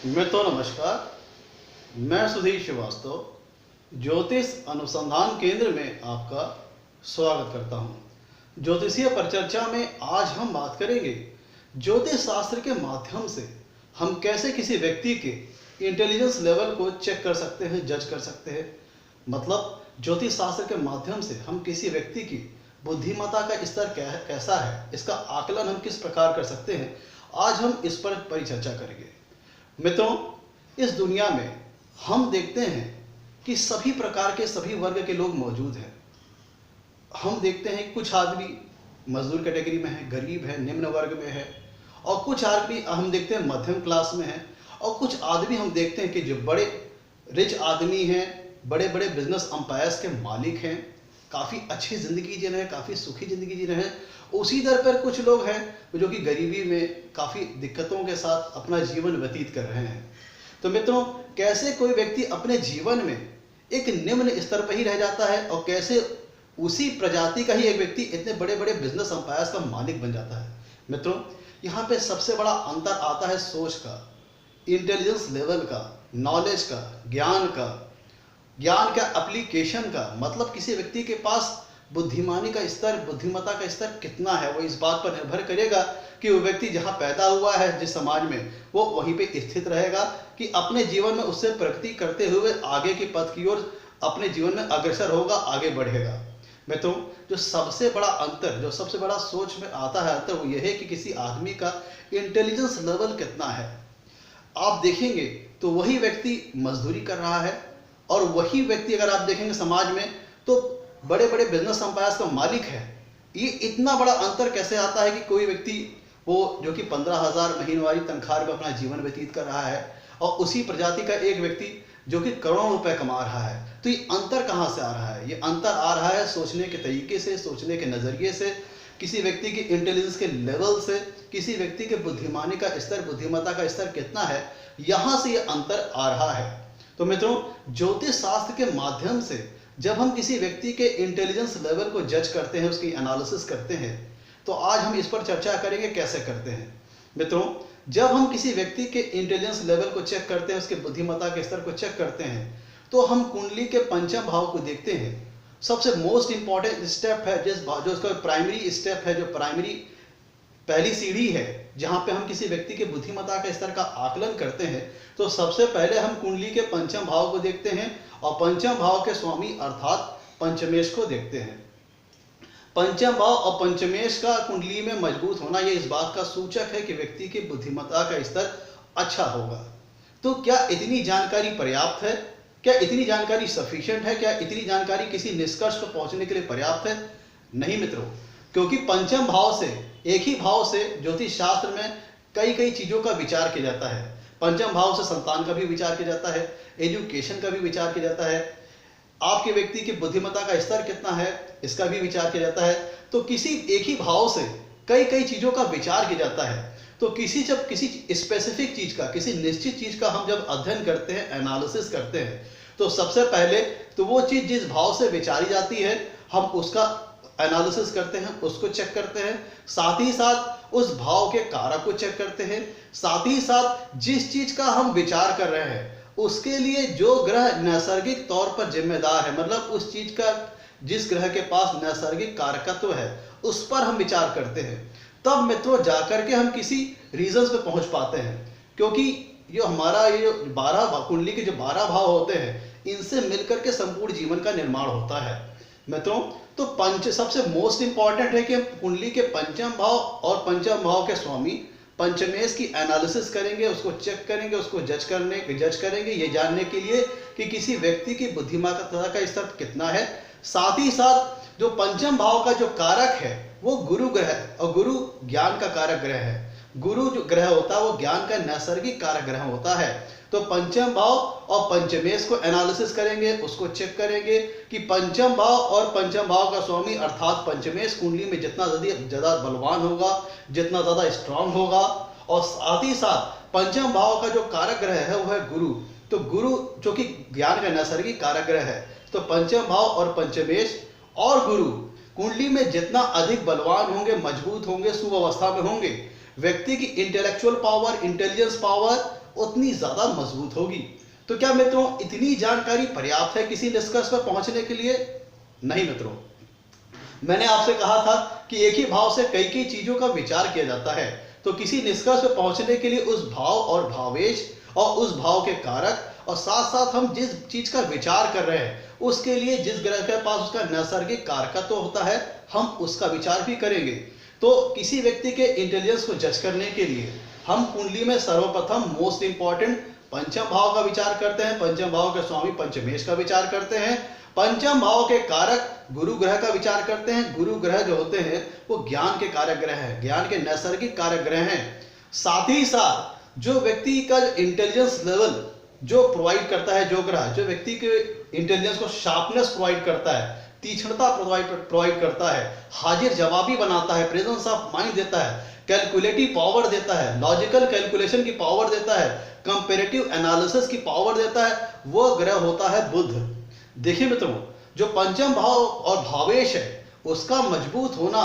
नमस्कार। मैं सुधीर श्रीवास्तव ज्योतिष अनुसंधान केंद्र में आपका स्वागत करता हूं। ज्योतिषीय परिचर्चा में आज हम बात करेंगे ज्योतिष शास्त्र के माध्यम से हम कैसे किसी व्यक्ति के इंटेलिजेंस लेवल को चेक कर सकते हैं, जज कर सकते हैं। मतलब ज्योतिष शास्त्र के माध्यम से हम किसी व्यक्ति की बुद्धिमत्ता का स्तर कैसा है, इसका आकलन हम किस प्रकार कर सकते हैं, आज हम इस पर परिचर्चा करेंगे। मित्रों, इस दुनिया में हम देखते हैं कि सभी प्रकार के सभी वर्ग के लोग मौजूद हैं। हम देखते हैं कुछ आदमी मजदूर कैटेगरी में है, गरीब है, निम्न वर्ग में है, और कुछ आदमी हम देखते हैं मध्यम क्लास में है, और कुछ आदमी हम देखते हैं कि जो बड़े रिच आदमी हैं, बड़े बड़े बिजनेस अंपायर्स के मालिक हैं, काफ़ी अच्छी ज़िंदगी जी रहे हैं, काफ़ी सुखी ज़िंदगी जी रहे हैं। उसी दर पर कुछ लोग हैं जो कि गरीबी में काफ़ी दिक्कतों के साथ अपना जीवन व्यतीत कर रहे हैं। तो मित्रों, कैसे कोई व्यक्ति अपने जीवन में एक निम्न स्तर पर ही रह जाता है और कैसे उसी प्रजाति का ही एक व्यक्ति इतने बड़े बड़े बिजनेस अंपायर्स का मालिक बन जाता है। मित्रों, यहाँ पे सबसे बड़ा अंतर आता है सोच का, इंटेलिजेंस लेवल का, नॉलेज का, ज्ञान का एप्लीकेशन का। मतलब किसी व्यक्ति के पास बुद्धिमानी का स्तर, बुद्धिमत्ता का स्तर कितना है, वो इस बात पर निर्भर करेगा कि वो व्यक्ति जहाँ पैदा हुआ है, जिस समाज में, वो वहीं पे स्थित रहेगा कि अपने जीवन में उससे प्रगति करते हुए आगे की पथ की ओर अपने जीवन में अग्रसर होगा, आगे बढ़ेगा। मित्रों, जो सबसे बड़ा अंतर, जो सबसे बड़ा सोच में आता है अंतर, वो यह है कि किसी आदमी का इंटेलिजेंस लेवल कितना है। आप देखेंगे तो वही व्यक्ति मजदूरी कर रहा है और वही व्यक्ति अगर आप देखेंगे समाज में तो बड़े बड़े बिजनेस अंपायर्स का मालिक है। ये इतना बड़ा अंतर कैसे आता है कि कोई व्यक्ति वो जो कि 15,000 महीनवारी तनख्वाह में अपना जीवन व्यतीत कर रहा है और उसी प्रजाति का एक व्यक्ति जो कि करोड़ों रुपए कमा रहा है। तो ये अंतर कहाँ से आ रहा है? ये अंतर आ रहा है सोचने के तरीके से, सोचने के नज़रिए से, किसी व्यक्ति की इंटेलिजेंस के लेवल से, किसी व्यक्ति के बुद्धिमानी का स्तर, बुद्धिमत्ता का स्तर कितना है, यहाँ से ये अंतर आ रहा है। तो मित्रों, ज्योतिष शास्त्र के माध्यम से जब हम किसी व्यक्ति के इंटेलिजेंस लेवल को जज करते हैं, उसकी एनालिसिस करते हैं, तो आज हम इस पर चर्चा करेंगे कैसे करते हैं। मित्रों, जब हम किसी व्यक्ति के इंटेलिजेंस लेवल को चेक करते हैं, उसके बुद्धिमत्ता के स्तर को चेक करते हैं, तो हम कुंडली के पंचम भाव को देखते हैं। सबसे मोस्ट इंपॉर्टेंट स्टेप है जो उसका प्राइमरी स्टेप है, जो प्राइमरी पहली सीढ़ी है, जहां पे हम किसी व्यक्ति के बुद्धिमत्ता के स्तर का आकलन करते हैं। तो सबसे पहले हम कुंडली के पंचम भाव को देखते हैं और पंचम भाव के स्वामी अर्थात पंचमेश को देखते हैं। पंचम भाव और पंचमेश का कुंडली में मजबूत होना ये इस बात का सूचक है कि व्यक्ति की बुद्धिमत्ता का स्तर अच्छा होगा। तो क्या इतनी जानकारी पर्याप्त है? क्या इतनी जानकारी सफिशिएंट है? क्या इतनी जानकारी किसी निष्कर्ष पर पहुंचने के लिए पर्याप्त है? नहीं मित्रों, क्योंकि पंचम भाव से, एक ही भाव से ज्योतिष शास्त्र में कई कई चीजों का विचार किया जाता है। पंचम भाव से संतान का भी विचार किया जाता है, एजुकेशन का भी विचार किया जाता है, आपके व्यक्ति की बुद्धिमत्ता का स्तर कितना है, इसका भी विचार किया जाता है। तो किसी एक ही भाव से कई कई चीजों का विचार किया जाता है। तो जब किसी स्पेसिफिक चीज का, किसी निश्चित चीज का हम जब अध्ययन करते हैं, एनालिसिस करते हैं, तो सबसे पहले तो वो चीज जिस भाव से विचारी जाती है, हम उसका एनालिसिस करते हैं, उसको चेक करते हैं। साथ ही साथ उस भाव के कारक को चेक करते हैं। साथ ही साथ जिस चीज का हम विचार कर रहे हैं, उसके लिए जो ग्रह नैसर्गिक तौर पर जिम्मेदार है, मतलब उस चीज का जिस ग्रह के पास नैसर्गिक कारकत्व है, उस पर हम विचार करते हैं। तब मित्रों जाकर के हम किसी रीजंस पे पहुंच पाते हैं। क्योंकि जो हमारा ये 12 कुंडली के जो 12 भाव होते हैं, इनसे मिलकर के संपूर्ण जीवन का निर्माण होता है। मित्रों, तो सबसे मोस्ट इंपॉर्टेंट है कि हम कुंडली के पंचम भाव और पंचम भाव के स्वामी पंचमेश की एनालिसिस करेंगे, उसको चेक करेंगे, उसको जज करेंगे ये जानने के लिए कि किसी व्यक्ति की बुद्धिमत्ता का स्तर कितना है। साथ ही साथ जो पंचम भाव का जो कारक है वो गुरु ग्रह है, और गुरु ज्ञान का कारक ग्रह है। गुरु जो ग्रह होता है वो ज्ञान का नैसर्गिक कारक ग्रह होता है। तो पंचम भाव और पंचमेश को एनालिसिस करेंगे, उसको चेक करेंगे कि पंचम भाव और पंचम भाव का स्वामी अर्थात पंचमेश कुंडली में जितना ज्यादा बलवान होगा, जितना ज्यादा स्ट्रांग होगा, और साथ ही साथ पंचम भाव का जो कारक ग्रह है वो है गुरु। तो गुरु जो कि ज्ञान का नैसर्गिक कारक ग्रह है, तो पंचम भाव और पंचमेश और गुरु कुंडली में जितना अधिक बलवान होंगे, मजबूत होंगे, शुभ अवस्था में होंगे, व्यक्ति की इंटेलेक्चुअल पावर, इंटेलिजेंस पावर उतनी ज्यादा मजबूत होगी। तो क्या मित्रों इतनी जानकारी पर्याप्त है किसी निष्कर्ष पर पहुंचने के लिए? नहीं मित्रों, मैंने आपसे कहा था कि एक ही भाव से कई कई चीजों का विचार किया जाता है। तो किसी निष्कर्ष पर पहुंचने के लिए उस भाव और भावेश और उस भाव के कारक और साथ साथ हम जिस चीज का विचार कर रहे हैं उसके लिए जिस ग्रह के पास उसका नैसर्गिक कारकत्व होता है हम उसका विचार भी करेंगे। तो किसी व्यक्ति के इंटेलिजेंस को जज करने के लिए हम कुंडली में सर्वप्रथम मोस्ट इंपॉर्टेंट पंचम भाव का विचार करते हैं, पंचम भाव के स्वामी पंचमेश का विचार करते हैं, पंचम भाव के कारक गुरु ग्रह का विचार करते हैं। गुरु ग्रह जो होते हैं वो ज्ञान के कारक ग्रह हैं, ज्ञान के नैसर्गिक कारक ग्रह हैं। साथ ही साथ जो व्यक्ति का इंटेलिजेंस लेवल जो प्रोवाइड करता है, जो ग्रह जो व्यक्ति के इंटेलिजेंस को शार्पनेस प्रोवाइड करता है, तीक्ष्णता प्रोवाइड करता है, हाजिर जवाबी बनाता है, प्रेजेंस ऑफ माइंड देता है, कैलकुलेटिव पावर देता है, लॉजिकल कैलकुलेशन की पावर देता है, कंपैरेटिव एनालिसिस की पावर देता है, वह ग्रह होता है बुध। देखिए मित्रों, जो पंचम भाव और भावेश है उसका मजबूत होना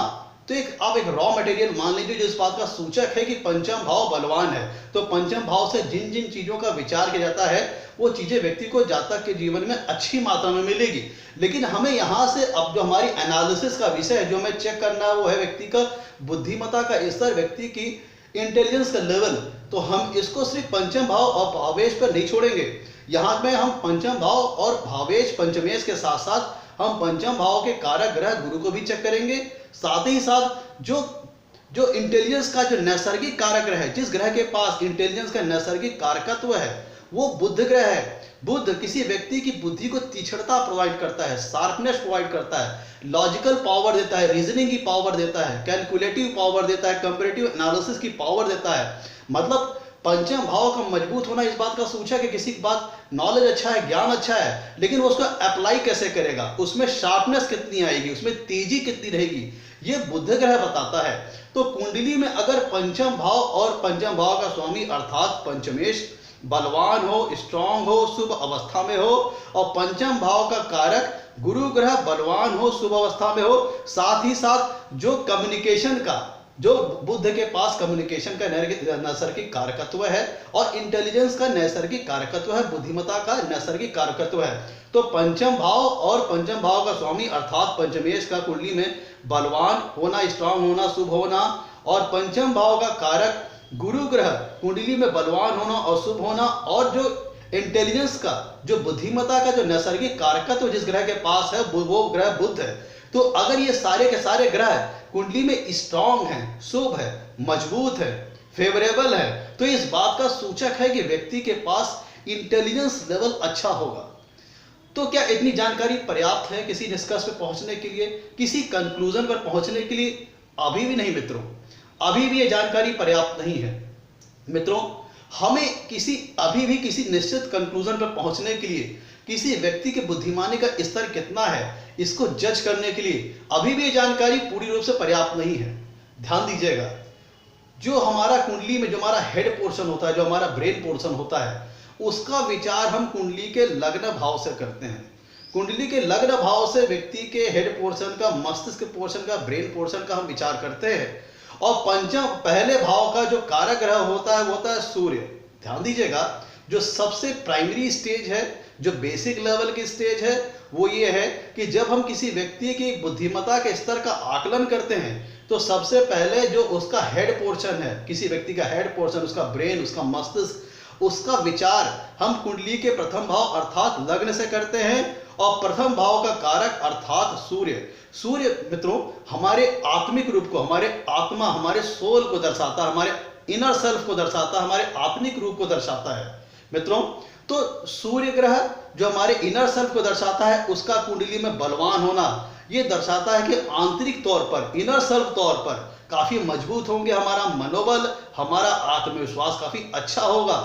तो आप एक रॉ मटेरियल मान लीजिए जो इस बात का सूचक है कि पंचम भाव बलवान है। तो पंचम भाव से जिन जिन चीजों का विचार किया जाता है वो चीजें व्यक्ति को जातक के जीवन में अच्छी मात्रा में मिलेगी। लेकिन हमें यहाँ से अब जो हमारी एनालिसिस का विषय है, जो हमें चेक करना है वो है व्यक्ति का बुद्धिमत्ता का स्तर, व्यक्ति की इंटेलिजेंस का लेवल। तो हम इसको सिर्फ पंचम भाव और भावेश पर नहीं छोड़ेंगे। यहाँ में हम पंचम भाव और भावेश पंचमेश के साथ साथ हम पंचम भाव के कारक ग्रह गुरु को भी चेक करेंगे। साथ ही साथ जो इंटेलिजेंस का जो नैसर्गिक कारक ग्रह है, जिस ग्रह के पास इंटेलिजेंस का नैसर्गिक कारकत्व है वो बुध ग्रह है। बुध किसी व्यक्ति की बुद्धि को तीक्ष्णता प्रोवाइड करता है, शार्पनेस प्रोवाइड करता है, लॉजिकल पावर देता है, रीजनिंग की पावर देता है, कैलकुलेटिव पावर देता है, कंपैरेटिव एनालिसिस की पावर देता है। मतलब पंचम भाव का मजबूत होना इस बात का सूचक है किसी की बात नॉलेज अच्छा है, ज्ञान अच्छा है, लेकिन वो उसको अप्लाई कैसे करेगा, उसमें शार्पनेस कितनी आएगी, उसमें तेजी कितनी रहेगी, ये बुध ग्रह बताता है। तो कुंडली में अगर पंचम भाव और पंचम भाव का स्वामी अर्थात पंचमेश बलवान हो, स्ट्रांग हो, शुभ अवस्था में हो और पंचम भाव का कारक गुरु ग्रह बलवान हो, शुभ अवस्था में हो, साथ ही साथ जो कम्युनिकेशन का जो बुध के पास कम्युनिकेशन का नैसर्गिक कारकत्व है और इंटेलिजेंस का नैसर्गिक कारकत्व है, बुद्धिमत्ता का नैसर्गिक कारकत्व है। तो पंचम भाव और पंचम भाव का स्वामी अर्थात पंचमेश का कुंडली में बलवान होना, स्ट्रांग होना, शुभ होना और पंचम भाव का कारक गुरु ग्रह कुंडली में बलवान होना और शुभ होना और जो इंटेलिजेंस का जो बुद्धिमत्ता का जो नैसर्गिक कारकत्व जिस ग्रह के पास है वो ग्रह बुध है। तो अगर ये सारे के सारे ग्रह कुंडली में स्ट्रांग है, शुभ है, मजबूत है, फेवरेबल है, तो इस बात का सूचक है कि व्यक्ति के पास इंटेलिजेंस लेवल अच्छा होगा। तो क्या इतनी जानकारी पर्याप्त है किसी निष्कर्ष पर पहुंचने के लिए, किसी कंक्लूजन पर पहुंचने के लिए? अभी भी नहीं मित्रों, अभी भी ये जानकारी पर्याप्त नहीं है। मित्रों, हमें अभी भी किसी निश्चित कंक्लूजन पर पहुंचने के लिए किसी व्यक्ति के बुद्धिमानी का स्तर कितना है इसको जज करने के लिए अभी भी ये जानकारी पूरी रूप से पर्याप्त नहीं है। ध्यान दीजिएगा, जो हमारा कुंडली में जो हमारा हेड पोर्शन होता है, जो हमारा ब्रेन पोर्शन होता है, उसका विचार हम कुंडली के लग्न भाव से करते हैं। कुंडली के लग्न भाव से व्यक्ति के हेड पोर्शन का, मस्तिष्क पोर्शन का, ब्रेन पोर्शन का हम विचार करते हैं। और पंचम पहले भाव का जो कारक ग्रह होता है वो होता है सूर्य। ध्यान दीजिएगा, जो सबसे प्राइमरी स्टेज है, जो बेसिक लेवल की स्टेज है, वो ये है कि जब हम किसी व्यक्ति की बुद्धिमत्ता के स्तर का आकलन करते हैं तो सबसे पहले जो उसका हेड पोर्शन है, किसी व्यक्ति का हेड पोर्शन, उसका ब्रेन, उसका मस्तिष्क, उसका विचार हम कुंडली के प्रथम भाव अर्थात लग्न से करते हैं। और प्रथम भाव का कारक अर्थात सूर्य मित्रों हमारे आत्मिक रूप को, हमारे आत्मा, हमारे सोल को दर्शाता है, हमारे इनर सेल्फ को दर्शाता है, हमारे आत्मिक रूप को दर्शाता है। मित्रों, तो सूर्य ग्रह जो हमारे इनर सेल्फ को दर्शाता है, उसका कुंडली में बलवान होना ये दर्शाता है कि आंतरिक तौर पर, इनर सेल्फ तौर पर काफी मजबूत होंगे, हमारा मनोबल, हमारा आत्मविश्वास काफी अच्छा होगा।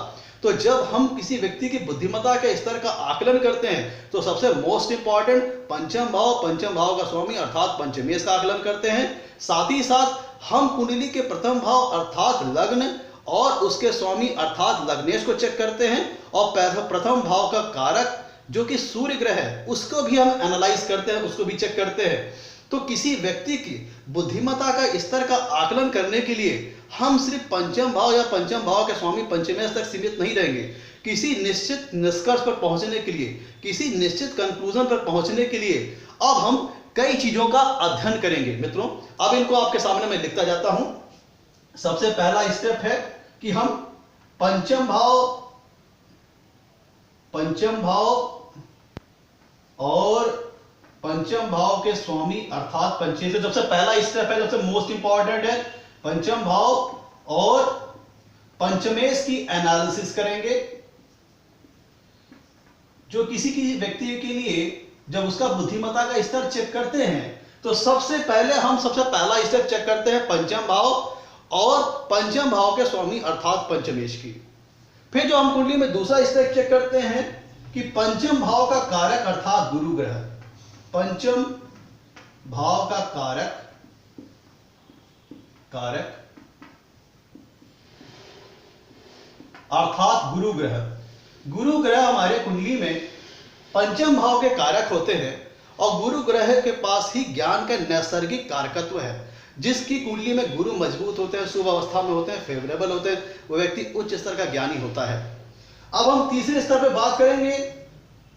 तो जब हम किसी व्यक्ति की बुद्धिमत्ता के स्तर का आकलन करते हैं तो सबसे मोस्ट इंपॉर्टेंट पंचम भाव का स्वामी अर्थात पंचमेश का आकलन करते हैं। साथ ही साथ हम कुंडली के प्रथम भाव अर्थात लग्न और उसके स्वामी अर्थात लग्नेश को चेक करते हैं और प्रथम भाव का कारक जो कि सूर्य ग्रह है उसको भी हम एनालाइज करते हैं, उसको भी चेक करते हैं। तो किसी व्यक्ति की बुद्धिमत्ता का स्तर का आकलन करने के लिए हम सिर्फ पंचम भाव या पंचम भाव के स्वामी पंचमेश तक सीमित नहीं रहेंगे। किसी निश्चित निष्कर्ष पर पहुंचने के लिए, किसी निश्चित कंक्लूजन पर पहुंचने के लिए अब हम कई चीजों का अध्ययन करेंगे। मित्रों, अब इनको आपके सामने मैं लिखता जाता हूं। सबसे पहला स्टेप है कि हम पंचम भाव और पंचम भाव के स्वामी अर्थात पंचेश, सबसे पहला स्टेप है, सबसे मोस्ट इंपॉर्टेंट है, पंचम भाव और पंचमेश की एनालिसिस करेंगे। जो किसी व्यक्ति के लिए जब उसका बुद्धिमत्ता का स्तर चेक करते हैं तो सबसे पहला स्टेप चेक करते हैं पंचम भाव और पंचम भाव के स्वामी अर्थात पंचमेश की। फिर जो हम कुंडली में दूसरा स्टेप चेक करते हैं कि पंचम भाव का कारक अर्थात गुरु ग्रह, पंचम भाव का कारक अर्थात गुरु ग्रह। गुरु ग्रह हमारे कुंडली में पंचम भाव के कारक होते हैं और गुरु ग्रह के पास ही ज्ञान का नैसर्गिक कारकत्व है। जिसकी कुंडली में गुरु मजबूत होते हैं, शुभ अवस्था में होते हैं, फेवरेबल होते हैं, वो व्यक्ति उच्च स्तर का ज्ञानी होता है। अब हम तीसरे स्तर पे बात करेंगे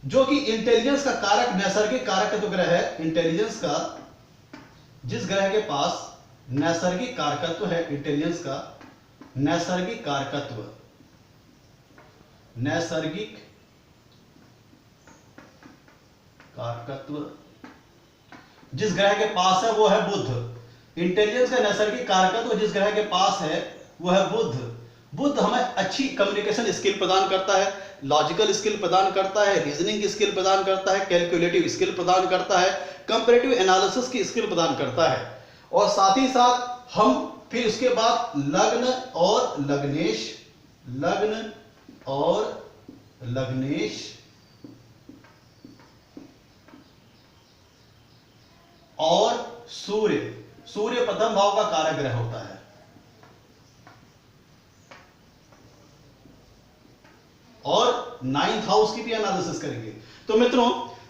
जो कि इंटेलिजेंस का कारक नैसर्गिक कारकत्व ग्रह है। इंटेलिजेंस का जिस ग्रह के पास नैसर्गिक कारकत्व है, इंटेलिजेंस का नैसर्गिक कारकत्व, जिस ग्रह के पास है वो है बुध। इंटेलिजेंस का नैसर्गिक कारकत्व जिस ग्रह के पास है वो है बुध। बुध हमें अच्छी कम्युनिकेशन स्किल प्रदान करता है, लॉजिकल स्किल प्रदान करता है, रीजनिंग स्किल प्रदान करता है, कैलकुलेटिव स्किल प्रदान करता है, कंपैरेटिव एनालिसिस की स्किल प्रदान करता है। और साथ ही साथ हम फिर उसके बाद लग्न और लग्नेश और सूर्य प्रथम भाव का कारक ग्रह होता है। और 9th हाउस की भी एनालिसिस करेंगे। तो मित्रों,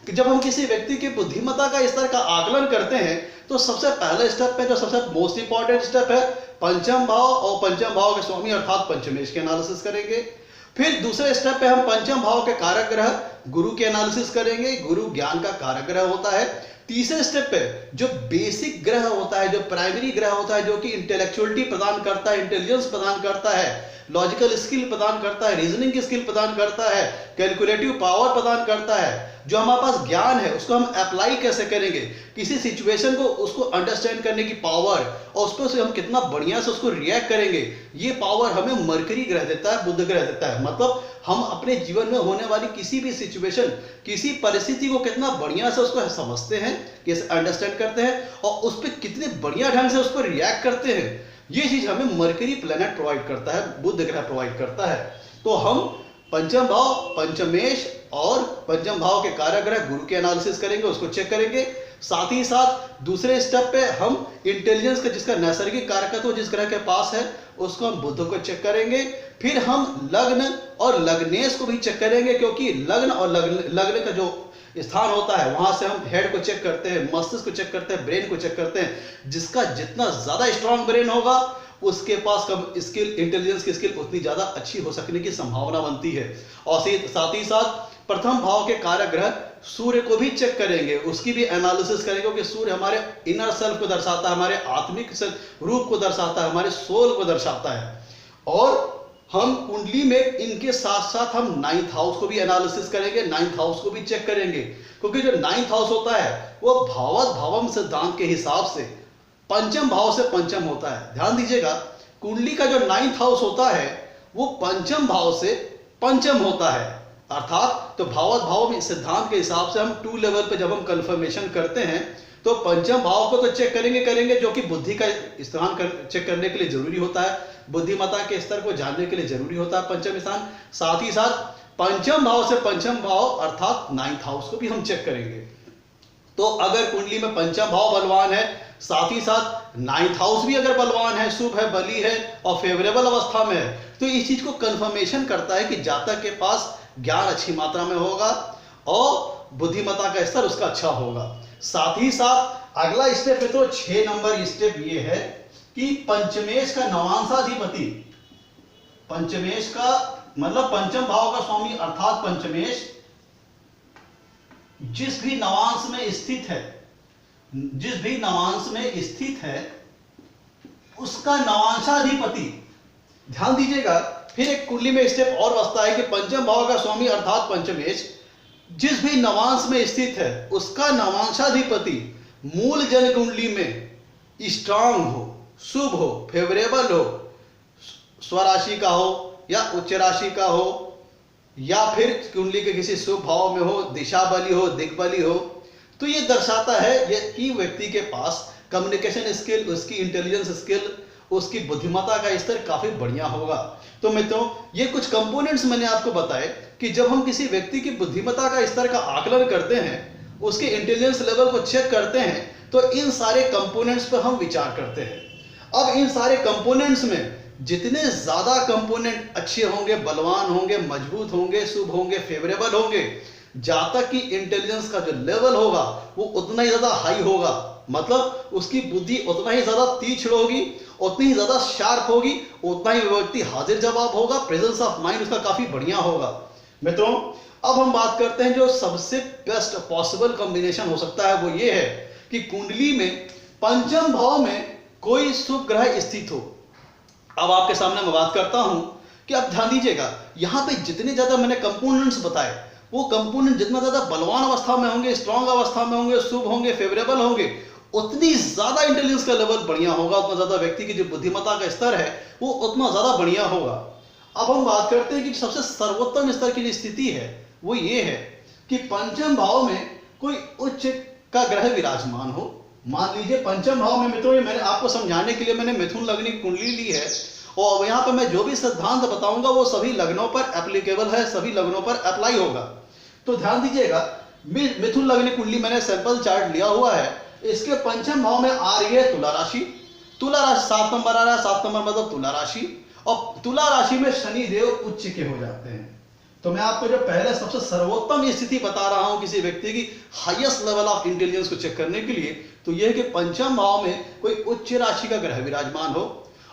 जब हम किसी व्यक्ति की बुद्धिमत्ता का स्तर का आकलन करते हैं तो सबसे पहला स्टेप है, जो सबसे मोस्ट इंपॉर्टेंट स्टेप है, पंचम भाव और पंचम भाव के स्वामी अर्थात पंचमेश के एनालिसिस करेंगे। फिर दूसरे स्टेप पे हम पंचम भाव के कारक ग्रह गुरु के एनालिसिस करेंगे। गुरु ज्ञान का कारक ग्रह होता है। तीसरे स्टेप पे जो बेसिक ग्रह होता है, जो प्राइमरी ग्रह होता है, जो कि इंटेलेक्चुअलिटी प्रदान करता है, इंटेलिजेंस प्रदान करता है, लॉजिकल स्किल प्रदान करता है, रीजनिंग की स्किल प्रदान करता है, कैलकुलेटिव पावर प्रदान करता है, जो हमारे पास ज्ञान है उसको हम अप्लाई कैसे करेंगे, किसी सिचुएशन को उसको अंडरस्टैंड करने की पावर और उस पर से हम कितना बढ़िया से उसको रिएक्ट करेंगे, ये पावर हमें मरकरी ग्रह देता है, बुध ग्रह देता है। मतलब हम अपने जीवन में होने वाली किसी भी सिचुएशन, किसी परिस्थिति को कितना बढ़िया से उसको समझते हैं, कैसे अंडरस्टैंड करते हैं और उस पर कितने बढ़िया ढंग से उस पर रिएक्ट करते हैं, ये चीज हमें मरकरी प्लेनेट प्रोवाइड करता है, बुध ग्रह प्रोवाइड करता है। तो हम पंचम भाव, पंचमेश और पंचम भाव के कारक ग्रह गुरु के एनालिसिस करेंगे, उसको चेक करेंगे। साथ ही साथ दूसरे स्टेप पे हम इंटेलिजेंस का जिसका नैसर्गिक कारकत्व जिस ग्रह के पास है उसको हम बुध को चेक करेंगे। फिर हम लग्न और लग्नेश को भी चेक करेंगे, क्योंकि लग्न और लग्न का जो स्थान होता है वहां से हम हेड को चेक करते हैं, मस्तिष्क को चेक करते हैं, ब्रेन को चेक करते हैं। जिसका जितना ज्यादा स्ट्रांग ब्रेन होगा उसके पास कम स्किल, इंटेलिजेंस की स्किल उतनी ज्यादा अच्छी हो सकने की संभावना बनती है। और साथ ही साथ प्रथम भाव के कारक ग्रह सूर्य को भी चेक करेंगे, उसकी भी एनालिसिस करेंगे, क्योंकि सूर्य हमारे इनर सेल्फ को दर्शाता है, हमारे आत्मिक रूप को दर्शाता है, हमारे सोल को दर्शाता है। और हम कुंडली में इनके साथ साथ हम 9th हाउस को भी एनालिसिस करेंगे, 9th हाउस को भी चेक करेंगे, क्योंकि जो 9th हाउस होता है वो भावत भावम सिद्धांत के हिसाब से पंचम भाव से पंचम होता है। ध्यान दीजिएगा, कुंडली का जो 9th हाउस होता है वो पंचम भाव से पंचम होता है। अर्थात तो भावत भाव सिद्धांत के हिसाब से हम 2 लेवल पे जब हम कंफर्मेशन करते हैं तो पंचम भाव को तो चेक करेंगे, जो कि बुद्धि का स्थान चेक करने के लिए जरूरी होता है, बुद्धिमत्ता के स्तर को जानने के लिए जरूरी होता है पंचम स्थान। साथ ही साथ पंचम भाव से पंचम भाव अर्थात 9th हाउस को भी हम चेक करेंगे। तो अगर कुंडली में पंचम भाव बलवान है, साथ ही साथ 9th हाउस भी अगर बलवान है, शुभ है, बली है और फेवरेबल अवस्था में है, तो इस चीज को कंफर्मेशन करता है कि जातक के पास ज्ञान अच्छी मात्रा में होगा और बुद्धिमत्ता का स्तर उसका अच्छा होगा। साथ ही साथ अगला स्टेप है, तो 6 नंबर स्टेप ये है कि पंचमेश का नवांशाधिपति, पंचमेश का मतलब पंचम भाव का स्वामी अर्थात पंचमेश जिस भी नवांश में स्थित है, जिस भी नवांश में स्थित है उसका नवांशाधिपति, ध्यान दीजिएगा, फिर एक कुंडली में स्टेप और बचता है कि पंचम भाव का स्वामी अर्थात पंचमेश जिस भी नवांश में स्थित है उसका नवांशाधिपति मूल जन कुंडली में स्ट्रांग हो, शुभ हो, फेवरेबल हो, स्वराशि का हो या उच्च राशि का हो या फिर कुंडली के किसी शुभ भाव में हो, दिशा बली हो, दिग्बली हो, तो ये दर्शाता है कि व्यक्ति के पास कम्युनिकेशन स्किल, उसकी इंटेलिजेंस स्किल, उसकी बुद्धिमत्ता का स्तर काफी बढ़िया होगा। तो मित्रों, ये कुछ कंपोनेंट्स मैंने आपको बताए कि जब हम किसी व्यक्ति की बुद्धिमत्ता का स्तर का आकलन करते हैं, उसके इंटेलिजेंस लेवल को चेक करते हैं, तो इन सारे कंपोनेंट्स पर हम विचार करते हैं। अब इन सारे कंपोनेंट्स में जितने ज्यादा कंपोनेंट अच्छे होंगे, बलवान होंगे, मजबूत होंगे, शुभ होंगे, फेवरेबल होंगे, जहां तक कि इंटेलिजेंस का जो लेवल होगा वो उतना ही ज्यादा हाई होगा, मतलब उसकी बुद्धि उतना ही ज्यादा तीक्ष्ण होगी, उतनी ही ज्यादा शार्प होगी, उतना ही व्यक्ति हाजिर जवाब होगा, प्रेजेंस ऑफ माइंड उसका काफी बढ़िया होगा। मित्रों, अब हम बात करते हैं जो सबसे बेस्ट पॉसिबल कॉम्बिनेशन हो सकता है, वो ये है कि कुंडली में पंचम भाव में कोई शुभ ग्रह स्थित हो। अब आपके सामने मैं बात करता हूं कि आप ध्यान दीजिएगा, यहां पे जितने ज्यादा मैंने कंपोनेंट्स बताए, वो कंपोनेंट जितना ज्यादा बलवान अवस्था में होंगे, स्ट्रांग अवस्था में होंगे, शुभ होंगे, फेवरेबल होंगे, उतनी ज्यादा इंटेलिजेंस का लेवल बढ़िया होगा, उतना ज्यादा व्यक्ति की जो बुद्धिमत्ता का स्तर है वो उतना ज्यादा बढ़िया होगा। अब हम बात करते हैं कि सबसे सर्वोत्तम स्तर की जो स्थिति है वो ये है कि पंचम भाव में कोई उच्च का ग्रह विराजमान हो। मान लीजिए पंचम भाव में, मित्रों, ये मैंने आपको समझाने के लिए मैंने मिथुन लग्न की कुंडली ली है और यहाँ पर मैं जो भी सिद्धांत बताऊंगा वो सभी लग्नों पर एप्लीकेबल है, सभी लग्नों पर अप्लाई होगा। तो ध्यान दीजिएगा, मिथुन लग्न कुंडली मैंने सैंपल चार्ट लिया हुआ है, इसके पंचम भाव में आ रही है तुला राशि। तुला राशि 7 नंबर आ रहा है, 7 नंबर मतलब तुला राशि, और तुला राशि में शनि देव उच्च के हो जाते हैं। तो मैं आपको जो पहले सबसे सर्वोत्तम स्थिति बता रहा हूं किसी व्यक्ति की हाईएस्ट लेवल ऑफ इंटेलिजेंस को चेक करने के लिए, तो यह है कि पंचम भाव में कोई उच्च राशि का ग्रह विराजमान हो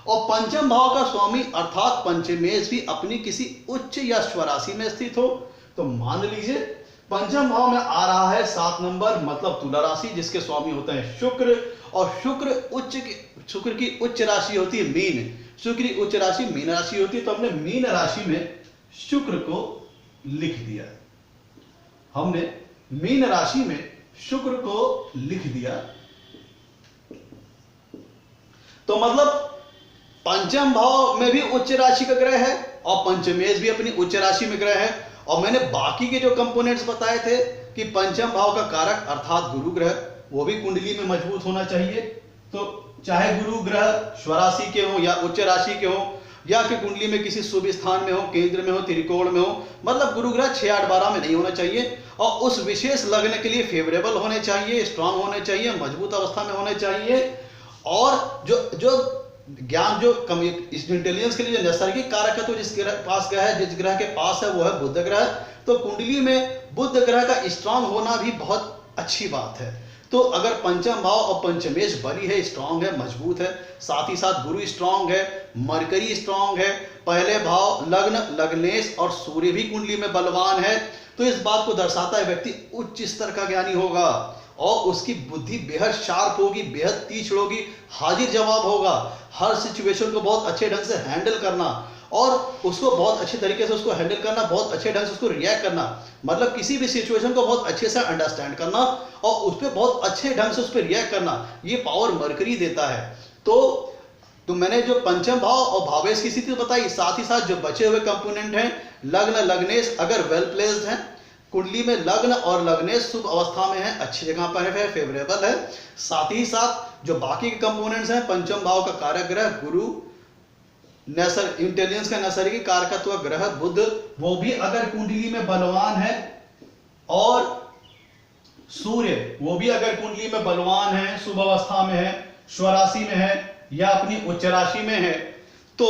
और पंचम भाव का स्वामी अर्थात पंचमेश भी अपनी किसी उच्च या स्वराशि में स्थित हो। तो मान लीजिए पंचम भाव में आ रहा है 7 नंबर मतलब तुला राशि, जिसके स्वामी होते हैं शुक्र, और शुक्र की उच्च राशि होती है मीन, शुक्र की उच्च राशि मीन राशि होती है। तो हमने मीन राशि में शुक्र को लिख दिया, हमने मीन राशि में शुक्र को लिख दिया। तो मतलब पंचम भाव में भी उच्च राशि का ग्रह है और पंचमेश भी अपनी उच्च राशि में ग्रह है। और मैंने बाकी के जो कंपोनेंट्स बताए थे कि पंचम भाव का कारक अर्थात गुरु ग्रह, वो भी कुंडली में मजबूत होना चाहिए। तो चाहे गुरु ग्रह स्वराशि के हो या उच्च राशि के हो या कि कुंडली में किसी शुभ स्थान में हो, केंद्र में हो, त्रिकोण में हो, मतलब गुरु ग्रह 6, 8, 12 में नहीं होना चाहिए और उस विशेष लग्न के लिए फेवरेबल होने चाहिए, स्ट्रांग होने चाहिए, मजबूत अवस्था में होने चाहिए। और जो ज्ञान, जो इंटेलिजेंस के लिए जो नैसर्गिक कारक है, तो जिस पास ग्रह है, जिस ग्रह के पास है वो है बुध ग्रह। तो कुंडली में बुध ग्रह का स्ट्रांग होना भी बहुत अच्छी बात है। तो अगर पंचम भाव और पंचमेश बली है, स्ट्रांग है, मजबूत है, साथ ही साथ गुरु स्ट्रांग है, मरकरी स्ट्रांग है, पहले भाव लग्न, लग्नेश और सूर्य भी कुंडली में बलवान है, तो इस बात को दर्शाता है व्यक्ति उच्च स्तर का ज्ञानी होगा और उसकी बुद्धि बेहद शार्प होगी, बेहद तीक्ष्ण होगी, हाजिर जवाब होगा, हर सिचुएशन को बहुत अच्छे ढंग से हैंडल करना और उसको बहुत अच्छे तरीके से उसको हैंडल करना, बहुत अच्छे ढंग से उसको रिएक्ट करना, मतलब किसी भी सिचुएशन को बहुत अच्छे से अंडरस्टैंड करना और उस पर बहुत अच्छे ढंग से उस पर रिएक्ट करना, ये पावर मरकरी देता है। तो मैंने जो पंचम भाव और भावेश की स्थिति बताई, साथ ही साथ जो बचे हुए कंपोनेंट हैं लग्न, लग्नेश अगर वेल प्लेस्ड हैं, कुंडली में लग्न और लग्नेश शुभ अवस्था में है, अच्छी जगह पर है, फेवरेबल है, साथ ही साथ जो बाकी के कंपोनेंट्स हैं, पंचम भाव का कारक ग्रह गुरु, इंटेलिजेंस का नैसर्गिक कारकत्व ग्रह बुध, वो भी अगर कुंडली में बलवान है, और सूर्य वो भी अगर कुंडली में बलवान है, शुभ अवस्था में है, स्वराशि में है या अपनी उच्च राशि में है, तो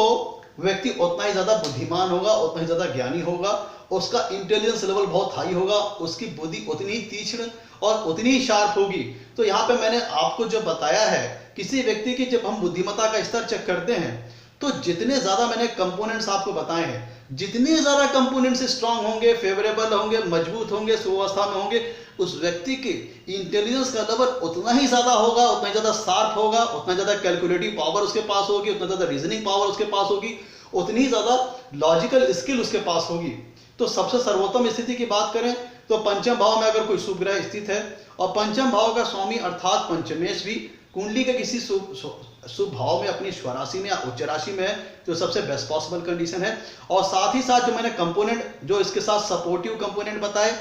व्यक्ति उतना ही ज्यादा बुद्धिमान होगा, उतना ही ज्यादा ज्ञानी होगा, उसका इंटेलिजेंस लेवल बहुत हाई होगा, उसकी बुद्धि उतनी ही तीक्ष्ण और उतनी ही शार्प होगी। तो यहाँ पे मैंने आपको जो बताया है किसी व्यक्ति की जब हम बुद्धिमत्ता का स्तर चेक करते हैं तो जितने ज्यादा मैंने कंपोनेंट्स आपको बताए हैं, जितने ज्यादा कंपोनेंट्स स्ट्रांग होंगे, फेवरेबल होंगे, मजबूत होंगे, सुअवस्था में होंगे, उस व्यक्ति के इंटेलिजेंस का लेवल उतना ही ज्यादा होगा, उतना ही ज्यादा शार्प होगा, उतना ज्यादा कैलकुलेटिव पावर उसके पास होगी, उतना ज्यादा रीजनिंग पावर उसके पास होगी, उतनी ही ज्यादा लॉजिकल स्किल उसके पास होगी। तो सबसे सर्वोत्तम स्थिति की बात करें तो पंचम भाव में अगर कोई शुभ ग्रह स्थित है और पंचम भाव का स्वामी अर्थात पंचमेश भी कुंडली के किसी शुभ भाव में अपनी स्वराशि में या उच्च राशि में है, तो सबसे बेस्ट पॉसिबल कंडीशन है। और साथ ही साथ जो मैंने कंपोनेंट जो इसके साथ सपोर्टिव कंपोनेंट बताए,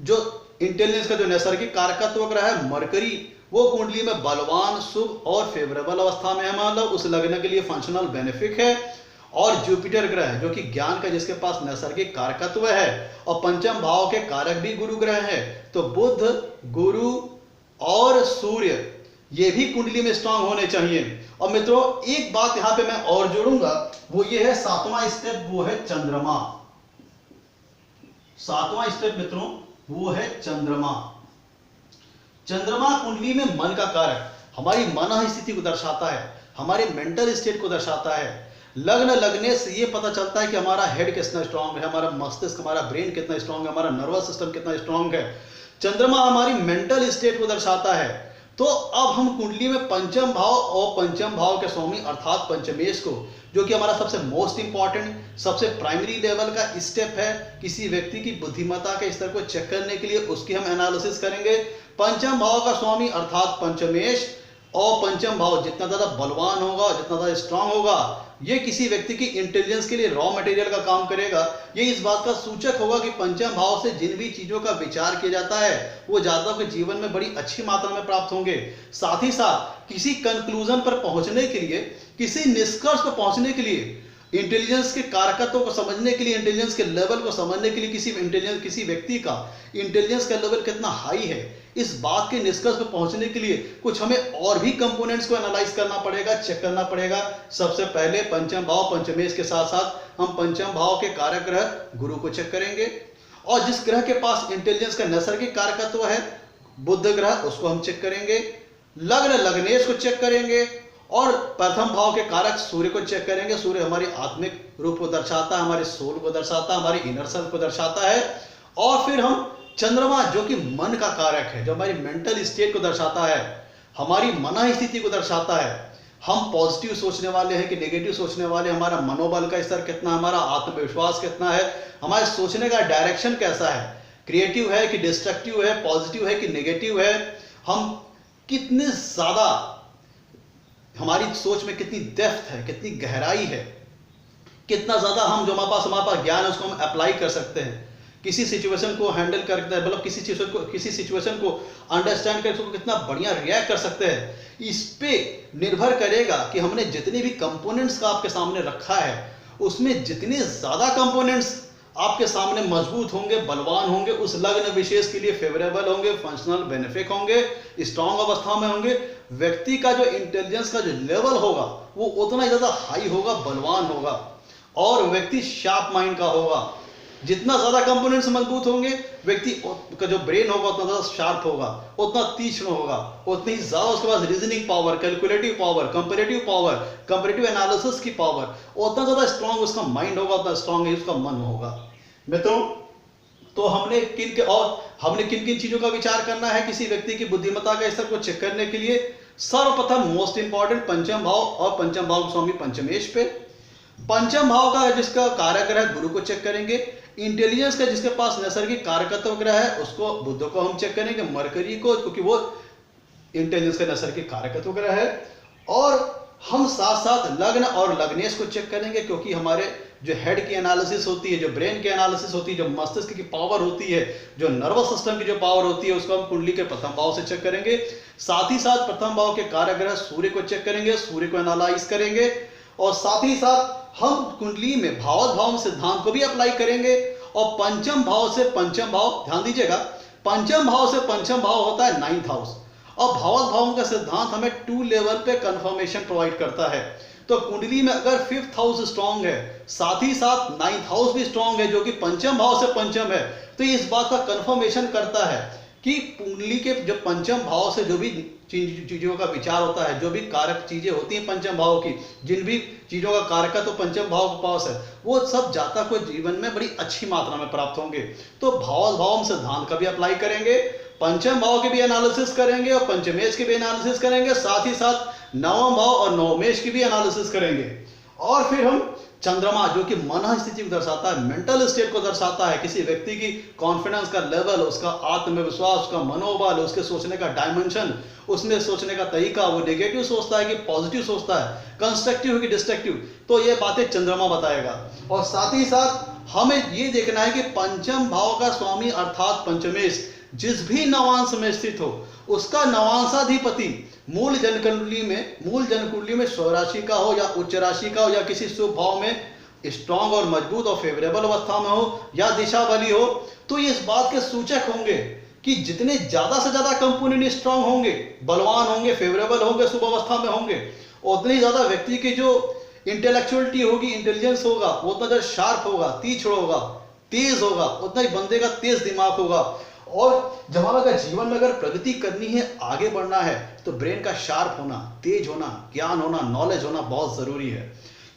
जो इंटेलिजेंस का जो नैसर्गिक कारकत्व ग्रह है मरकरी, वो कुंडली में बलवान, शुभ और फेवरेबल अवस्था में है, मतलब उस लग्न के लिए फंक्शनल बेनिफिक है। और जुपिटर ग्रह जो कि ज्ञान का जिसके पास नैसर्गिक कारकत्व है और पंचम भाव के कारक भी गुरु ग्रह है, तो बुध, गुरु और सूर्य ये भी कुंडली में स्ट्रांग होने चाहिए। और मित्रों एक बात यहां पे मैं और जोड़ूंगा, वो ये है सातवां स्टेप, वो है चंद्रमा। सातवां स्टेप मित्रों वो है चंद्रमा। चंद्रमा कुंडली में मन का कारक, हमारी मन स्थिति को दर्शाता है, हमारे मेंटल स्टेट को दर्शाता है। लग्न लगने से ये पता चलता है कि हमारा हेड कितना स्ट्रांग है, हमारा मस्तिष्क, हमारा ब्रेन कितना स्ट्रांग है, हमारा नर्वस सिस्टम कितना स्ट्रांग है। चंद्रमा हमारी मेंटल स्टेट को दर्शाता है। तो अब हम कुंडली में पंचम भाव और पंचम भाव के स्वामी अर्थात पंचमेश को, जो कि हमारा सबसे मोस्ट इंपॉर्टेंट, सबसे प्राइमरी लेवल का स्टेप है किसी व्यक्ति की बुद्धिमत्ता के स्तर को चेक करने के लिए, उसकी हम एनालिसिस करेंगे। पंचम भाव का स्वामी अर्थात पंचमेश और पंचम भाव जितना ज्यादा बलवान होगा, जितना ज्यादा स्ट्रांग होगा, ये किसी व्यक्ति की इंटेलिजेंस के लिए रॉ मटेरियल का काम करेगा। ये इस बात का सूचक होगा कि पंचम भाव से जिन भी चीजों का विचार किया जाता है वो जातकों के जीवन में बड़ी अच्छी मात्रा में प्राप्त होंगे। साथ ही साथ किसी कंक्लूजन पर पहुंचने के लिए, किसी निष्कर्ष पर पहुंचने के लिए, इंटेलिजेंस के कारकत्वों को समझने के लिए, इंटेलिजेंस के लेवल को समझने के लिए, किसी व्यक्ति का इंटेलिजेंस का लेवल कितना हाई है, इस बात के निष्कर्ष पर पहुंचने के लिए कुछ हमें और भी कंपोनेंट्स को एनालाइज करना पड़ेगा, चेक करना पड़ेगा। सबसे पहले पंचम भाव पंचमेश के साथ साथ हम पंचम भाव के कारक ग्रह गुरु को चेक करेंगे, और जिस ग्रह के पास इंटेलिजेंस का नैसर्गिक कारकत्व है बुध ग्रह, उसको हम चेक करेंगे। लग्न लग्नेश को चेक करेंगे और प्रथम भाव के कारक सूर्य को चेक करेंगे। सूर्य हमारी आत्मिक रूप को दर्शाता है, हमारे सोल को दर्शाता है, हमारी इनर सेल्फ को दर्शाता है। और फिर हम चंद्रमा जो कि मन का कारक है, जो हमारी मेंटल स्टेट को दर्शाता है, हमारी मन स्थिति को दर्शाता है, हम पॉजिटिव सोचने वाले हैं कि नेगेटिव सोचने वाले, हमारा मनोबल का स्तर कितना, हमारा आत्मविश्वास कितना है, हमारे सोचने का डायरेक्शन कैसा है, क्रिएटिव है कि डिस्ट्रक्टिव है, पॉजिटिव है कि नेगेटिव है, हम कितने ज्यादा, हमारी सोच में कितनी डेप्थ है, कितनी गहराई है, कितना ज्यादा हम जो हमारे पास ज्ञान है उसको हम अप्लाई कर सकते हैं, किसी सिचुएशन को हैंडल करते हैं, मतलब किसी सिचुएशन को अंडरस्टैंड करके उसको कितना बढ़िया रिएक्ट कर सकते हैं। इस पे निर्भर करेगा कि हमने जितने भी कंपोनेंट्स का आपके सामने रखा है उसमें जितने ज्यादा कंपोनेंट्स आपके सामने मजबूत होंगे, बलवान होंगे, उस लग्न विशेष के लिए फेवरेबल होंगे, फंक्शनल बेनिफिक होंगे, स्ट्रांग अवस्था में होंगे। व्यक्ति का जो इंटेलिजेंस का जो लेवल होगा वो उतना ही ज्यादा हाई होगा, बलवान होगा, और व्यक्ति शार्प माइंड का होगा। जितना ज्यादा कंपोनेंट्स मजबूत होंगे, व्यक्ति का जो ब्रेन होगा उतना ज्यादा शार्प होगा, उतना तीक्ष्ण होगा, उतनी ही ज्यादा उसके पास reasoning power, calculative power, comparative analysis की पावर, उतना ज्यादा स्ट्रांग उसका माइंड होगा, उतना स्ट्रांग ही उसका मन होगा। मित्रों, तो हमने किन किन चीजों का विचार करना है किसी व्यक्ति की बुद्धिमत्ता का स्तर को चेक करने के लिए? सर्वप्रथम मोस्ट इंपॉर्टेंट पंचम भाव और पंचम भाव स्वामी पंचमेश पे। पंचम भाव का जिसका कारक ग्रह गुरु को चेक करेंगे। इंटेलिजेंस का जिसके पास नैसर्गिक कारकत्व ग्रह है उसको बुध को हम चेक करेंगे, मरकरी को, क्योंकि वो इंटेलिजेंस का नैसर्गिक कारकत्व ग्रह है। और हम साथ साथ लग्न और लग्नेश को चेक करेंगे, क्योंकि हमारे जो हेड की एनालिसिस होती है, जो ब्रेन की एनालिसिस होती है, जो मस्तिष्क की पावर होती है, जो नर्वस सिस्टम की जो पावर होती है, उसको हम कुंडली के प्रथम भाव से चेक करेंगे। साथ ही साथ प्रथम भाव के कारक ग्रह सूर्य को चेक करेंगे, सूर्य को एनालाइज करेंगे, और साथ ही साथ हम कुंडली में भावत भाव सिद्धांत को भी अप्लाई करेंगे। और पंचम भाव से पंचम भाव, ध्यान दीजिएगा, पंचम भाव से पंचम भाव होता है 9th हाउस, और भावत भावों का सिद्धांत हमें 2 लेवल पे कंफर्मेशन प्रोवाइड करता है। तो कुंडली में अगर 5th हाउस स्ट्रांग है, साथ ही साथ 9th हाउस भी स्ट्रांग है, जो कि पंचम भाव से पंचम है, तो ये इस बात का कंफर्मेशन करता है कि कुंडली के जो पंचम भाव से जो भी चीजों का विचार होता है, जो भी कारक चीजें होती हैं पंचम भाव की, जिन भी चीजों का कारक तो पंचम भाव के पास है, वो सब जातक को जीवन में बड़ी अच्छी मात्रा में प्राप्त होंगे। तो भाव भाव सिद्धांत का भी अप्लाई करेंगे, पंचम भाव के भी एनालिसिस करेंगे और पंचमेश के भी एनालिसिस करेंगे, साथ ही साथ नवम भाव और नवमेश की भी एनालिसिस करेंगे। और फिर हम चंद्रमा, जो कि मन स्थिति को दर्शाता है, मेंटल स्टेट को दर्शाता है, किसी व्यक्ति की कॉन्फिडेंस का लेवल, उसका आत्मविश्वास, उसका मनोबल, उसके सोचने का डायमेंशन, उसमें सोचने का तरीका, वो नेगेटिव सोचता है कि पॉजिटिव सोचता है, कंस्ट्रक्टिव कि डिस्ट्रक्टिव, तो ये बातें चंद्रमा बताएगा। और साथ ही साथ हमें ये देखना है कि पंचम भाव का स्वामी अर्थात पंचमेश जिस भी नवांश में स्थित हो, उसका नवांशाधिपति मूल जनकुंडली में स्वराशि का हो या उच्च राशि का हो या किसी शुभ भाव में स्ट्रांग और मजबूत और फेवरेबल अवस्था में हो या दिशा बली हो, तो ये इस बात के सूचक होंगे कि जितने ज्यादा से ज्यादा कंपोनेंट स्ट्रांग होंगे, बलवान होंगे, फेवरेबल होंगे, शुभ अवस्था में होंगे, उतनी ज्यादा व्यक्ति की जो इंटेलेक्चुअलिटी होगी, इंटेलिजेंस होगा, वो उतना ज्यादा शार्प होगा, तीक्ष्ण होगा, तेज होगा, उतना ही बंदे का तेज दिमाग होगा। और जब हमारा जीवन में अगर प्रगति करनी है, आगे बढ़ना है, तो ब्रेन का शार्प होना, तेज होना, ज्ञान होना, नॉलेज होना बहुत जरूरी है।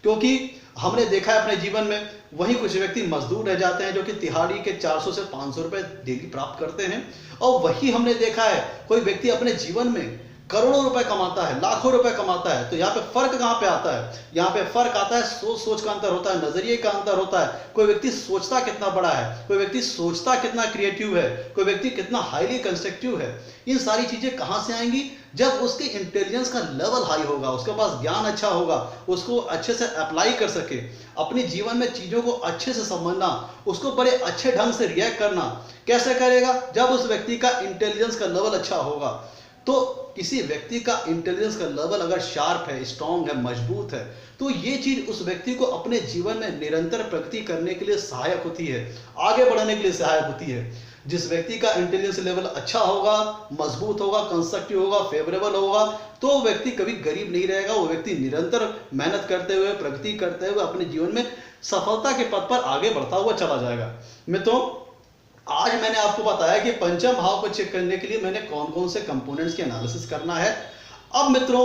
क्योंकि हमने देखा है अपने जीवन में, वही कुछ व्यक्ति मजदूर रह जाते हैं जो कि तिहाड़ी के 400 से 500 रुपए डेली प्राप्त करते हैं, और वही हमने देखा है कोई व्यक्ति अपने जीवन में करोड़ों रुपए कमाता है, लाखों रुपए कमाता है। तो यहाँ पे फर्क कहाँ पे आता है? यहाँ पे फर्क आता है सोच का अंतर होता है, नजरिए का अंतर होता है। कोई व्यक्ति सोचता कितना बड़ा है, कोई व्यक्ति सोचता कितना क्रिएटिव है, कोई व्यक्ति कितना हाईली कंस्ट्रक्टिव है। इन सारी चीजें कहाँ से आएंगी? जब उसके इंटेलिजेंस का लेवल हाई होगा, उसके पास ज्ञान अच्छा होगा, उसको अच्छे से अप्लाई कर सके, अपने जीवन में चीजों को अच्छे से समझना, उसको बड़े अच्छे ढंग से रिएक्ट करना। कैसे करेगा? जब उस व्यक्ति का इंटेलिजेंस का लेवल अच्छा होगा। तो किसी व्यक्ति का इंटेलिजेंस का लेवल अगर शार्प है, स्ट्रांग है, मजबूत है, तो ये चीज उस व्यक्ति को अपने जीवन में निरंतर प्रगति करने के लिए सहायक होती है, आगे बढ़ने के लिए सहायक होती है। जिस व्यक्ति का इंटेलिजेंस लेवल अच्छा होगा, मजबूत होगा, कंस्ट्रक्टिव होगा, फेवरेबल होगा, तो वो व्यक्ति कभी गरीब नहीं रहेगा। वो व्यक्ति निरंतर मेहनत करते हुए, प्रगति करते हुए अपने जीवन में सफलता के पथ पर आगे बढ़ता हुआ चला जाएगा। मित्रों, आज मैंने आपको बताया कि पंचम भाव को चेक करने के लिए मैंने कौन कौन से कंपोनेंट्स की एनालिसिस करना है। अब मित्रों,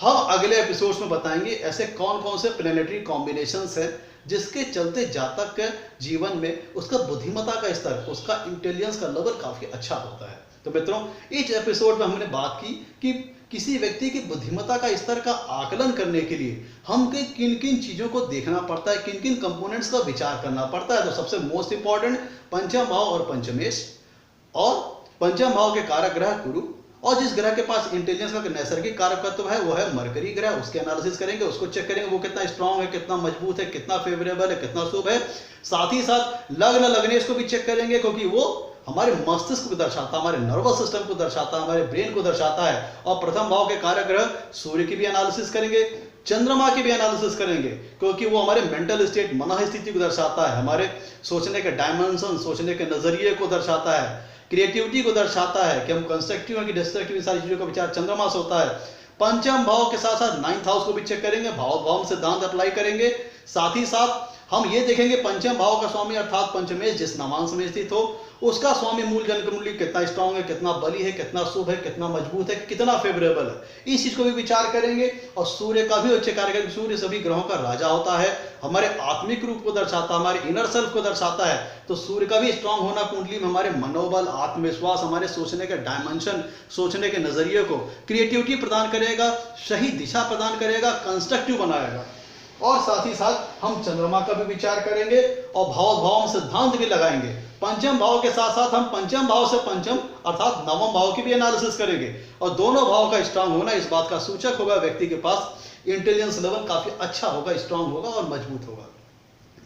हम अगले एपिसोड्स में बताएंगे ऐसे कौन कौन से प्लैनेटरी कॉम्बिनेशंस हैं जिसके चलते जातक के जीवन में उसका बुद्धिमत्ता का स्तर, उसका इंटेलिजेंस का लेवल काफी अच्छा होता है। तो मित्रों, इस एपिसोड में हमने बात की कि किसी व्यक्ति की बुद्धिमत्ता का स्तर का आकलन करने के लिए हम किन किन चीजों को देखना पड़ता है, किन किन कंपोनेंट्स का विचार करना पड़ता है। तो सबसे मोस्ट इंपॉर्टेंट पंचम भाव और पंचमेश, और पंचम भाव के कारक ग्रह गुरु, और जिस ग्रह के पास इंटेलिजेंस का नैसर्गिक कारकत्व है वो है मरकरी ग्रह। उसके एनालिसिस करेंगे, उसको चेक करेंगे वो कितना स्ट्रांग है, कितना मजबूत है, कितना फेवरेबल है, कितना शुभ है। साथ ही साथ लग्न लग्नेश को भी चेक करेंगे, क्योंकि वो हमारे मस्तिष्क को दर्शाता है, हमारे नर्वस सिस्टम को दर्शाता है, हमारे ब्रेन को दर्शाता है। और प्रथम भाव के कारक ग्रह सूर्य की भी एनालिसिस करेंगे, चंद्रमा की भी एनालिसिस करेंगे, क्योंकि वो हमारे मेंटल स्टेट, मन स्थिति को दर्शाता है, हमारे सोचने के डायमेंशन, सोचने के नजरिए को दर्शाता है, क्रिएटिविटी को दर्शाता है कि हम कंस्ट्रक्टिव है कि डिस्ट्रक्टिव, सारी चीजों का विचार चंद्रमा से होता है। पंचम भाव के साथ साथ 9th हाउस को भी चेक करेंगे, भाव सिद्धांत अप्लाई करेंगे। साथ ही साथ हम ये देखेंगे पंचम भाव का स्वामी अर्थात पंचमेश जिस नवांश में स्थित हो, उसका स्वामी मूल जनकुंडली कितना स्ट्रांग है, कितना बली है, कितना शुभ है, कितना मजबूत है, कितना फेवरेबल है, इस चीज को भी विचार करेंगे। और सूर्य का भी उच्च कार्य करेंगे। सूर्य सभी ग्रहों का राजा होता है, हमारे आत्मिक रूप को दर्शाता है, हमारे इनर सेल्फ को दर्शाता है। तो सूर्य का भी स्ट्रांग होना कुंडली में हमारे मनोबल, आत्मविश्वास, हमारे सोचने के डायमेंशन, सोचने के नजरिए को, क्रिएटिविटी प्रदान करेगा, सही दिशा प्रदान करेगा, कंस्ट्रक्टिव बनाएगा। और साथ ही साथ हम चंद्रमा का भी विचार करेंगे और भाव सिद्धांत भी लगाएंगे। पंचम भाव के साथ साथ हम पंचम भाव से पंचम अर्थात नवम भाव की भी एनालिसिस करेंगे। और दोनों भाव का स्ट्रांग होना इस बात का सूचक होगा व्यक्ति के पास इंटेलिजेंस लेवल काफी अच्छा होगा, स्ट्रांग होगा और मजबूत होगा।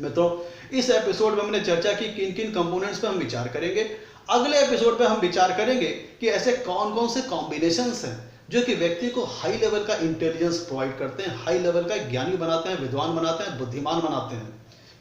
मित्रों, इस एपिसोड में हमने चर्चा की किन किन कंपोनेंट्स पे हम विचार करेंगे। अगले एपिसोड पे हम विचार करेंगे कि ऐसे कौन कौन से कॉम्बिनेशंस हैं जो कि व्यक्ति को हाई लेवल का इंटेलिजेंस प्रोवाइड करते हैं, हाई लेवल का ज्ञानी बनाते हैं, विद्वान बनाते हैं, बुद्धिमान बनाते हैं।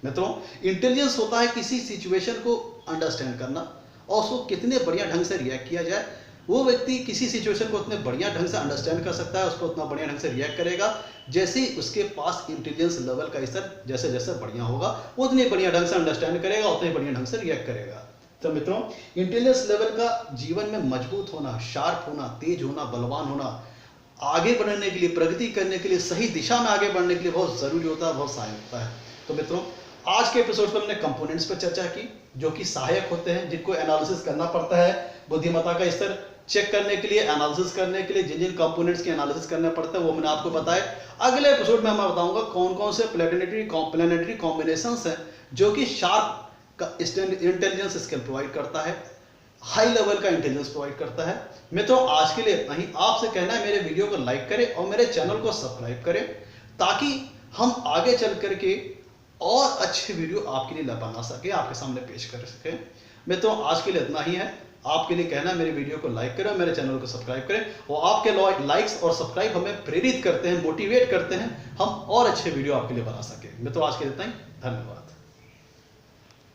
मित्रों, इंटेलिजेंस होता है किसी सिचुएशन को अंडरस्टैंड करना और उसको कितने बढ़िया ढंग से रिएक्ट किया जाए। वो व्यक्ति किसी सिचुएशन को उतने बढ़िया ढंग से अंडरस्टैंड कर सकता है, उसको उतना बढ़िया ढंग से रिएक्ट करेगा जैसे ही उसके पास इंटेलिजेंस लेवल का स्तर जैसे जैसे बढ़िया होगा, उतनी बढ़िया ढंग से अंडरस्टैंड करेगा, उतने बढ़िया ढंग से रिएक्ट करेगा। तो मित्रों, इंटेलिजेंस लेवल का जीवन में मजबूत होना, शार्प होना, तेज होना, बलवान होना, आगे बढ़ने के लिए, प्रगति करने के लिए, सही दिशा में आगे बढ़ने के लिए बहुत जरूरी होता है, बहुत सहायक होता है। तो मित्रों, आज के एपिसोड में हमने कंपोनेंट्स पर चर्चा की जो कि सहायक होते हैं, जिनको एनालिसिस करना पड़ता है बुद्धिमत्ता का स्तर चेक करने के लिए, एनालिसिस करने के लिए जिन जिन कंपोनेंट्स की एनालिसिस करना पड़ता है वो मैंने आपको बताया। अगले एपिसोड में मैं बताऊंगा कौन कौन से प्लैनेटरी कॉम्बिनेशंस हैं जो कि शार्प का इंटेलिजेंस स्किल प्रोवाइड करता है, हाई लेवल का इंटेलिजेंस प्रोवाइड करता है। मित्रों, आज के लिए इतना ही। आपसे कहना है मेरे वीडियो को लाइक करें और मेरे चैनल को सब्सक्राइब करें ताकि हम आगे चल करके और अच्छे वीडियो आपके लिए बना सके, आपके सामने पेश कर सके। मित्रों, आज के लिए इतना ही है। आपके लिए कहना है मेरे वीडियो को लाइक करें, मेरे चैनल को सब्सक्राइब करें, और आपके लाइक्स और सब्सक्राइब हमें प्रेरित करते हैं, मोटिवेट करते हैं हम और अच्छे वीडियो आपके लिए बना सके। मित्रों, आज के लिए इतना ही। धन्यवाद।